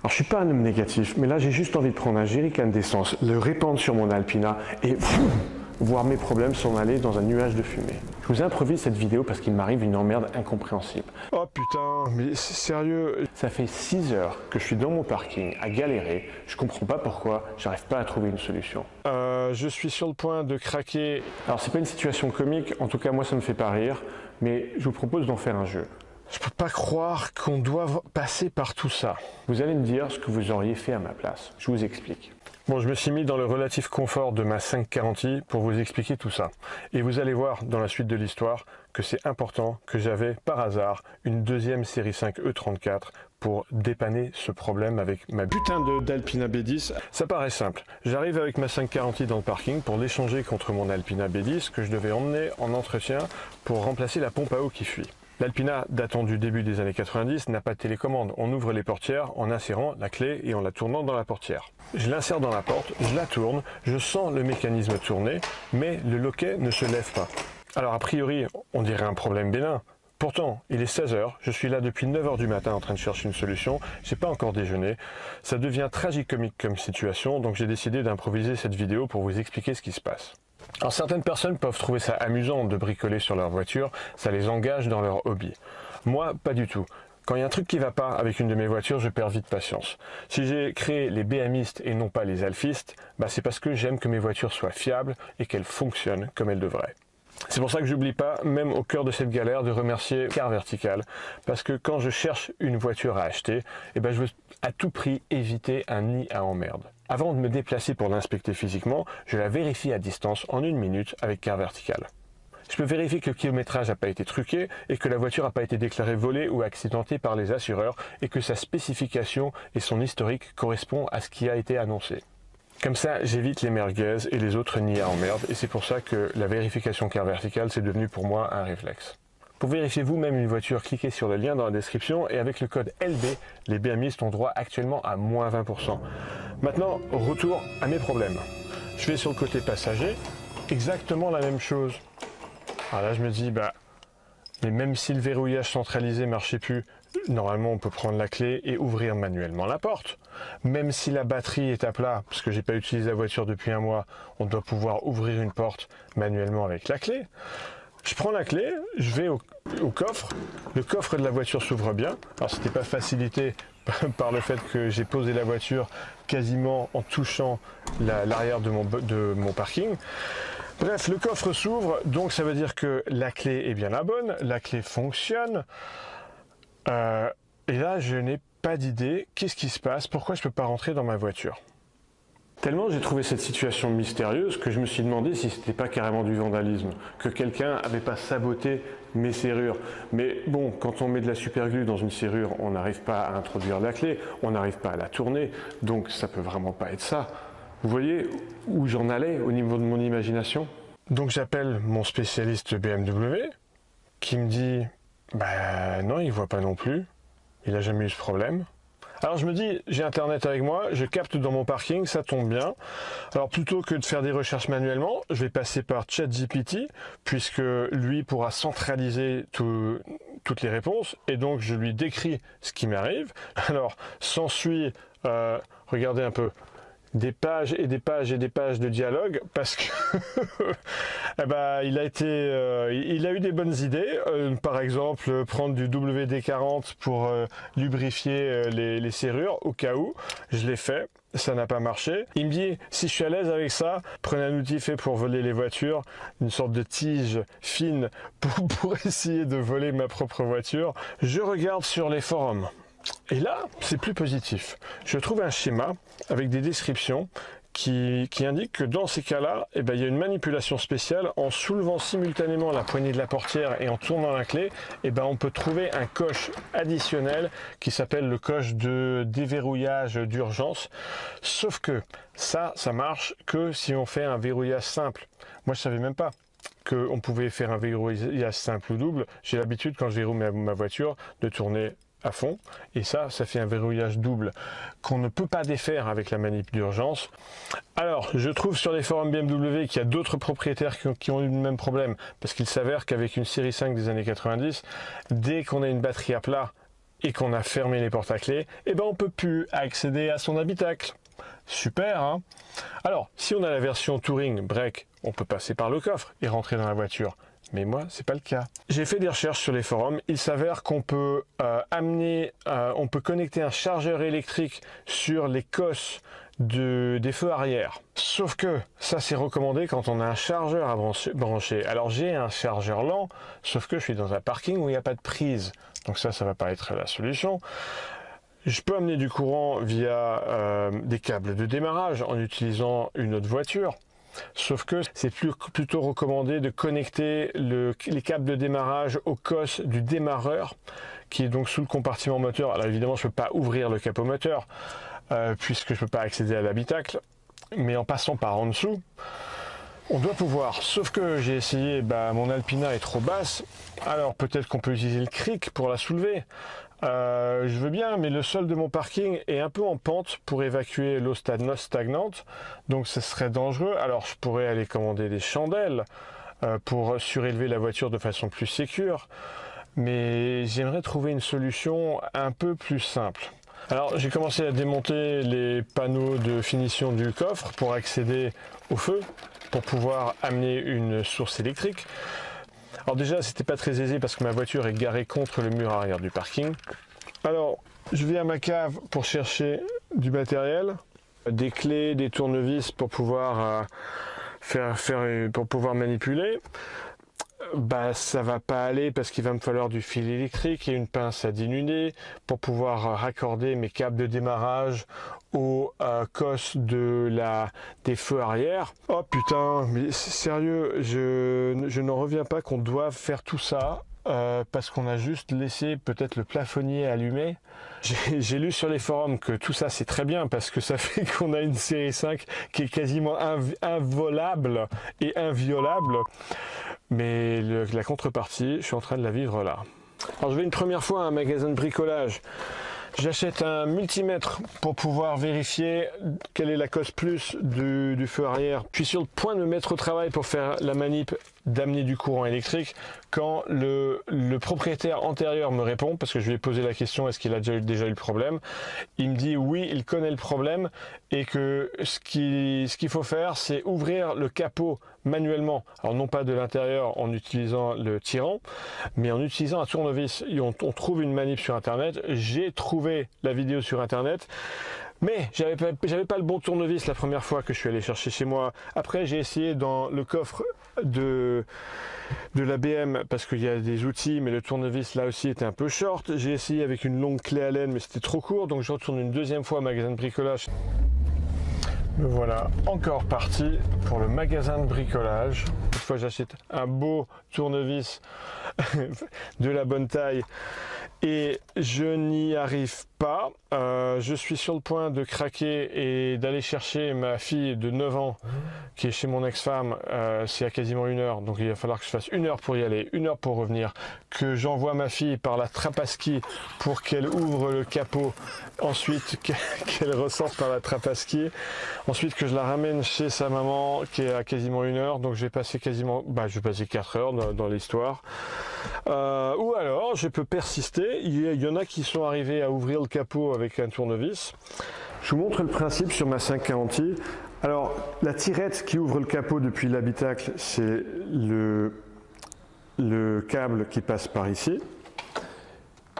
Alors je suis pas un homme négatif, mais là j'ai juste envie de prendre un jerrycan d'essence, le répandre sur mon Alpina et voir mes problèmes s'en aller dans un nuage de fumée. Je vous improvise cette vidéo parce qu'il m'arrive une emmerde incompréhensible. Oh putain, mais c'est sérieux? Ça fait 6 heures que je suis dans mon parking à galérer, je comprends pas pourquoi, j'arrive pas à trouver une solution. Je suis sur le point de craquer. Alors c'est pas une situation comique, en tout cas moi ça me fait pas rire, mais je vous propose d'en faire un jeu. Je peux pas croire qu'on doive passer par tout ça. Vous allez me dire ce que vous auriez fait à ma place. Je vous explique. Bon, je me suis mis dans le relatif confort de ma 540i pour vous expliquer tout ça. Et vous allez voir dans la suite de l'histoire que c'est important que j'avais par hasard une deuxième série 5 E34 pour dépanner ce problème avec ma putain d'Alpina B10. Ça paraît simple. J'arrive avec ma 540i dans le parking pour l'échanger contre mon Alpina B10 que je devais emmener en entretien pour remplacer la pompe à eau qui fuit. L'Alpina, datant du début des années 90, n'a pas de télécommande. On ouvre les portières en insérant la clé et en la tournant dans la portière. Je l'insère dans la porte, je la tourne, je sens le mécanisme tourner, mais le loquet ne se lève pas. Alors a priori, on dirait un problème bénin. Pourtant, il est 16 h, je suis là depuis 9 h du matin en train de chercher une solution, j'ai pas encore déjeuné. Ça devient tragicomique comme situation, donc j'ai décidé d'improviser cette vidéo pour vous expliquer ce qui se passe. Alors certaines personnes peuvent trouver ça amusant de bricoler sur leur voiture, ça les engage dans leur hobby. Moi, pas du tout. Quand il y a un truc qui va pas avec une de mes voitures, je perds vite patience. Si j'ai créé les BMistes et non pas les alfistes, c'est parce que j'aime que mes voitures soient fiables et qu'elles fonctionnent comme elles devraient. C'est pour ça que j'oublie pas, même au cœur de cette galère, de remercier Car Vertical, parce que quand je cherche une voiture à acheter, je veux à tout prix éviter un nid à emmerde. Avant de me déplacer pour l'inspecter physiquement, je la vérifie à distance en 1 minute avec Car Vertical. Je peux vérifier que le kilométrage n'a pas été truqué et que la voiture n'a pas été déclarée volée ou accidentée par les assureurs et que sa spécification et son historique correspondent à ce qui a été annoncé. Comme ça, j'évite les merguez et les autres nids à emmerde et c'est pour ça que la vérification Car Vertical, c'est devenu pour moi un réflexe. Pour vérifier vous-même une voiture, cliquez sur le lien dans la description et avec le code LB, les BMistes ont droit actuellement à moins 20%. Maintenant, retour à mes problèmes. Je vais sur le côté passager, exactement la même chose. Alors là, je me dis, mais même si le verrouillage centralisé marchait plus, normalement on peut prendre la clé et ouvrir manuellement la porte. Même si la batterie est à plat, parce que j'ai pas utilisé la voiture depuis un mois, on doit pouvoir ouvrir une porte manuellement avec la clé. Je prends la clé, je vais au coffre, le coffre de la voiture s'ouvre bien. Alors c'était pas facilité par le fait que j'ai posé la voiture quasiment en touchant l'arrière de mon parking. Bref, le coffre s'ouvre, donc ça veut dire que la clé est bien la bonne, la clé fonctionne. Et là, je n'ai pas d'idée. Qu'est-ce qui se passe? Pourquoi je ne peux pas rentrer dans ma voiture? Tellement j'ai trouvé cette situation mystérieuse que je me suis demandé si c'était pas carrément du vandalisme, que quelqu'un avait pas saboté mes serrures. Mais bon, quand on met de la superglue dans une serrure, on n'arrive pas à introduire la clé, on n'arrive pas à la tourner, donc ça peut vraiment pas être ça. Vous voyez où j'en allais au niveau de mon imagination? Donc j'appelle mon spécialiste BMW qui me dit non, il voit pas non plus, il a jamais eu ce problème. Alors je me dis, j'ai internet avec moi, je capte dans mon parking, ça tombe bien. Alors plutôt que de faire des recherches manuellement, je vais passer par ChatGPT, puisque lui pourra centraliser toutes les réponses, et donc je lui décris ce qui m'arrive. Alors s'ensuit, regardez un peu, des pages et des pages et des pages de dialogue parce que il a eu des bonnes idées, par exemple prendre du WD-40 pour lubrifier les serrures au cas où. Je l'ai fait, ça n'a pas marché. Il me dit, si je suis à l'aise avec ça, prenez un outil fait pour voler les voitures, une sorte de tige fine pour essayer de voler ma propre voiture. Je regarde sur les forums. Et là, c'est plus positif. Je trouve un schéma avec des descriptions qui indiquent que dans ces cas-là, il y a une manipulation spéciale. En soulevant simultanément la poignée de la portière et en tournant la clé, on peut trouver un coche additionnel qui s'appelle le coche de déverrouillage d'urgence. Sauf que ça marche que si on fait un verrouillage simple. Moi, je savais même pas qu'on pouvait faire un verrouillage simple ou double. J'ai l'habitude, quand je verrouille ma voiture, de tourner à fond, et ça fait un verrouillage double qu'on ne peut pas défaire avec la manip d'urgence. Alors, je trouve sur les forums BMW qu'il y a d'autres propriétaires qui ont eu le même problème, parce qu'il s'avère qu'avec une série 5 des années 90, dès qu'on a une batterie à plat, et qu'on a fermé les portes à clé, eh ben on peut plus accéder à son habitacle. Super, hein? Alors, si on a la version Touring Break, on peut passer par le coffre et rentrer dans la voiture. Mais moi, c'est pas le cas. J'ai fait des recherches sur les forums. Il s'avère qu'on peut on peut connecter un chargeur électrique sur les cosses des feux arrière. Sauf que ça, c'est recommandé quand on a un chargeur à brancher. Alors, j'ai un chargeur lent, sauf que je suis dans un parking où il n'y a pas de prise. Donc ça va pas être la solution. Je peux amener du courant via des câbles de démarrage en utilisant une autre voiture. Sauf que c'est plutôt recommandé de connecter les câbles de démarrage au COS du démarreur, qui est donc sous le compartiment moteur. Alors évidemment, je ne peux pas ouvrir le capot moteur, puisque je ne peux pas accéder à l'habitacle, mais en passant par en dessous, on doit pouvoir. Sauf que j'ai essayé, mon Alpina est trop basse, alors peut-être qu'on peut utiliser le cric pour la soulever. Je veux bien, mais le sol de mon parking est un peu en pente pour évacuer l'eau stagnante, donc ce serait dangereux. Alors je pourrais aller commander des chandelles pour surélever la voiture de façon plus sécure, mais j'aimerais trouver une solution un peu plus simple. Alors j'ai commencé à démonter les panneaux de finition du coffre pour accéder au feu, pour pouvoir amener une source électrique. Alors déjà, c'était pas très aisé parce que ma voiture est garée contre le mur arrière du parking. Alors, je vais à ma cave pour chercher du matériel, des clés, des tournevis pour pouvoir pour pouvoir manipuler. Ça va pas aller parce qu'il va me falloir du fil électrique et une pince à dénuder pour pouvoir raccorder mes câbles de démarrage au COS des feux arrière. Oh putain, mais sérieux, je n'en reviens pas qu'on doive faire tout ça parce qu'on a juste laissé peut-être le plafonnier allumé. J'ai lu sur les forums que tout ça c'est très bien parce que ça fait qu'on a une série 5 qui est quasiment involable et inviolable. Mais la contrepartie, je suis en train de la vivre là. Alors je vais une première fois à un magasin de bricolage. J'achète un multimètre pour pouvoir vérifier quelle est la cause plus du feu arrière. Je suis sur le point de me mettre au travail pour faire la manip d'amener du courant électrique quand le propriétaire antérieur me répond, parce que je lui ai posé la question est-ce qu'il a déjà eu le problème. Il me dit oui, il connaît le problème et que ce qu'il faut faire, c'est ouvrir le capot manuellement. Alors non pas de l'intérieur en utilisant le tirant, mais en utilisant un tournevis. On trouve une manip sur internet. J'ai trouvé la vidéo sur internet. Mais j'avais pas le bon tournevis la première fois que je suis allé chercher chez moi. Après, j'ai essayé dans le coffre de la BM parce qu'il y a des outils, mais le tournevis là aussi était un peu short. J'ai essayé avec une longue clé Allen, mais c'était trop court, donc je retourne une deuxième fois au magasin de bricolage. Me voilà encore parti pour le magasin de bricolage. Cette fois, j'achète un beau tournevis de la bonne taille et je n'y arrive pas. Je suis sur le point de craquer et d'aller chercher ma fille de 9 ans qui est chez mon ex-femme. C'est à quasiment 1 heure, donc il va falloir que je fasse 1 heure pour y aller, 1 heure pour revenir, que j'envoie ma fille par la trappe à ski pour qu'elle ouvre le capot, ensuite qu'elle ressorte par la trappe à ski, ensuite que je la ramène chez sa maman qui est à quasiment 1 heure, donc je vais passer je vais passer 4 heures dans l'histoire. Ou alors je peux persister. Il y en a qui sont arrivés à ouvrir le capot avec un tournevis. Je vous montre le principe sur ma 540i. Alors la tirette qui ouvre le capot depuis l'habitacle, c'est le câble qui passe par ici.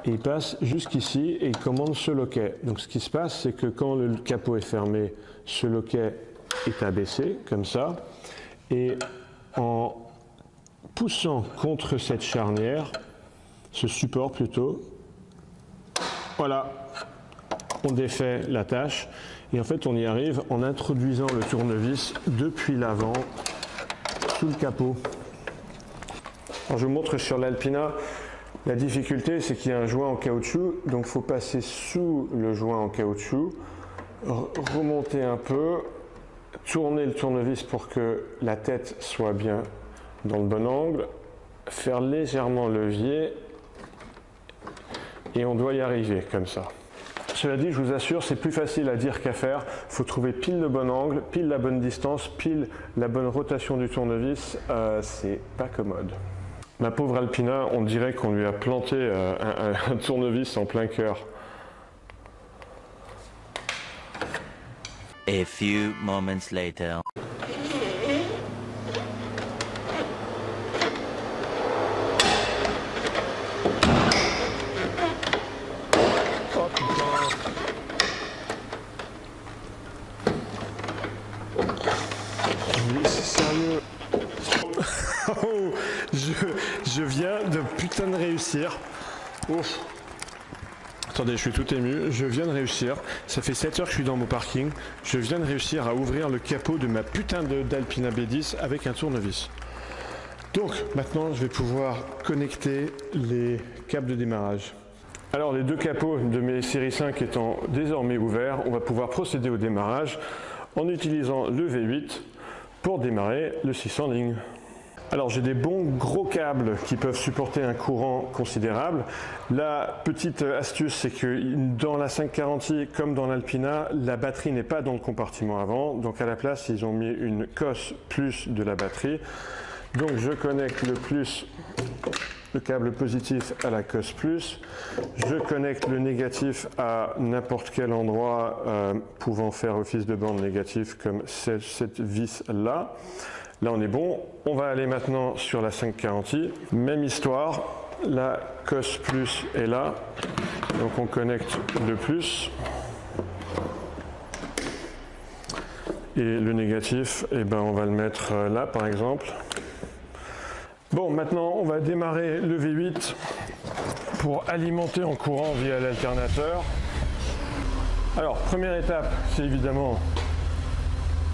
Et il passe jusqu'ici et il commande ce loquet. Donc ce qui se passe, c'est que quand le capot est fermé, ce loquet est abaissé comme ça. Et en poussant contre cette charnière, ce support plutôt, voilà, on défait l'attache et en fait on y arrive en introduisant le tournevis depuis l'avant sous le capot. Alors je vous montre sur l'Alpina, la difficulté c'est qu'il y a un joint en caoutchouc, donc il faut passer sous le joint en caoutchouc, remonter un peu, tourner le tournevis pour que la tête soit bien dans le bon angle, faire légèrement levier et on doit y arriver comme ça. Cela dit, je vous assure, c'est plus facile à dire qu'à faire. Il faut trouver pile le bon angle, pile la bonne distance, pile la bonne rotation du tournevis. C'est pas commode. Ma pauvre Alpina, on dirait qu'on lui a planté un tournevis en plein cœur. A few moments later. Oh putain. Mais c'est sérieux. Oh, je viens de putain de réussir. Ouf. Attendez, je suis tout ému. Je viens de réussir. Ça fait 7 heures que je suis dans mon parking. Je viens de réussir à ouvrir le capot de ma putain d'Alpina B10 avec un tournevis. Donc, maintenant, je vais pouvoir connecter les câbles de démarrage. Alors, les deux capots de mes séries 5 étant désormais ouverts, on va pouvoir procéder au démarrage en utilisant le V8 pour démarrer le 600 ligne. Alors j'ai des bons gros câbles qui peuvent supporter un courant considérable. La petite astuce, c'est que dans la 540i comme dans l'Alpina, la batterie n'est pas dans le compartiment avant. Donc à la place, ils ont mis une cosse plus de la batterie. Donc je connecte le câble positif à la cosse plus. Je connecte le négatif à n'importe quel endroit pouvant faire office de bande négative comme cette vis là. Là on est bon, on va aller maintenant sur la 540i, même histoire, la cosse plus est là, donc on connecte le plus, et le négatif, eh ben on va le mettre là par exemple. Bon, maintenant on va démarrer le V8 pour alimenter en courant via l'alternateur. Alors première étape, c'est évidemment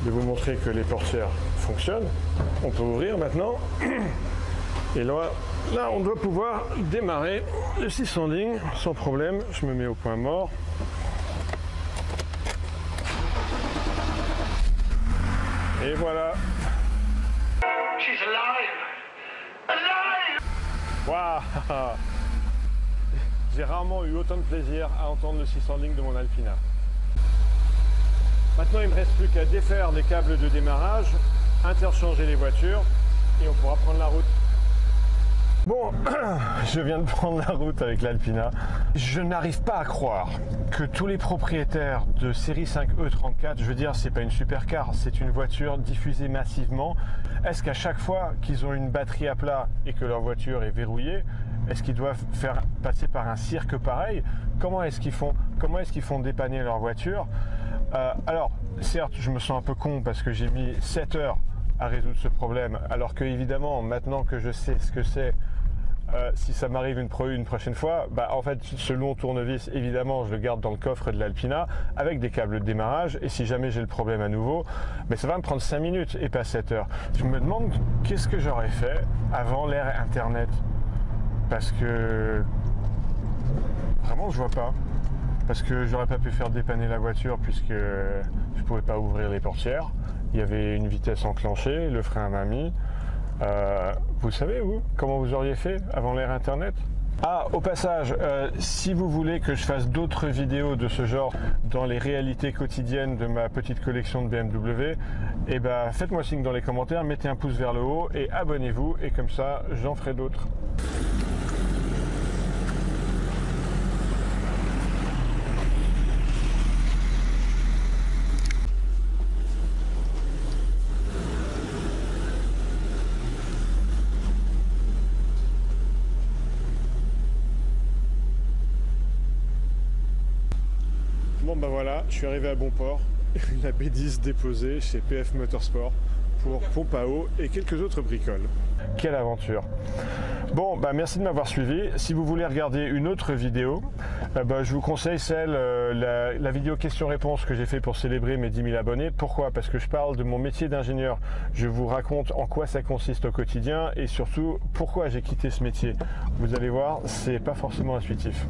de vous montrer que les portières fonctionnent. On peut ouvrir maintenant. Et là, on doit pouvoir démarrer le 600 ligne sans problème. Je me mets au point mort. Et voilà. She's alive! Alive! Waouh! J'ai rarement eu autant de plaisir à entendre le 600 ligne de mon Alpina. Maintenant, il ne me reste plus qu'à défaire les câbles de démarrage, interchanger les voitures et on pourra prendre la route. Bon, je viens de prendre la route avec l'Alpina. Je n'arrive pas à croire que tous les propriétaires de série 5 E34, je veux dire, c'est pas une supercar, c'est une voiture diffusée massivement. Est-ce qu'à chaque fois qu'ils ont une batterie à plat et que leur voiture est verrouillée, est-ce qu'ils doivent faire passer par un cirque pareil? Comment est-ce qu'ils font? Comment est-ce qu'ils font dépanner leur voiture? Alors, certes, je me sens un peu con parce que j'ai mis 7 heures à résoudre ce problème, alors que évidemment, maintenant que je sais ce que c'est, si ça m'arrive une prochaine fois, bah, en fait, ce long tournevis, évidemment, je le garde dans le coffre de l'Alpina avec des câbles de démarrage, et si jamais j'ai le problème à nouveau, bah, ça va me prendre 5 minutes et pas 7 heures. Je me demande qu'est-ce que j'aurais fait avant l'ère Internet, parce que vraiment, je vois pas. Parce que j'aurais pas pu faire dépanner la voiture puisque je pouvais pas ouvrir les portières. Il y avait une vitesse enclenchée, le frein m'a mis. Vous savez, vous, comment vous auriez fait avant l'ère Internet? Ah, au passage, si vous voulez que je fasse d'autres vidéos de ce genre dans les réalités quotidiennes de ma petite collection de BMW, eh ben, faites-moi signe dans les commentaires, mettez un pouce vers le haut et abonnez-vous, et comme ça, j'en ferai d'autres. Bon ben voilà, je suis arrivé à bon port, la B10 déposée chez PF Motorsport pour pompe à eau et quelques autres bricoles. Quelle aventure! Bon, bah merci de m'avoir suivi. Si vous voulez regarder une autre vidéo, je vous conseille la vidéo question-réponse que j'ai fait pour célébrer mes 10 000 abonnés. Pourquoi? Parce que je parle de mon métier d'ingénieur. Je vous raconte en quoi ça consiste au quotidien et surtout pourquoi j'ai quitté ce métier. Vous allez voir, c'est pas forcément intuitif.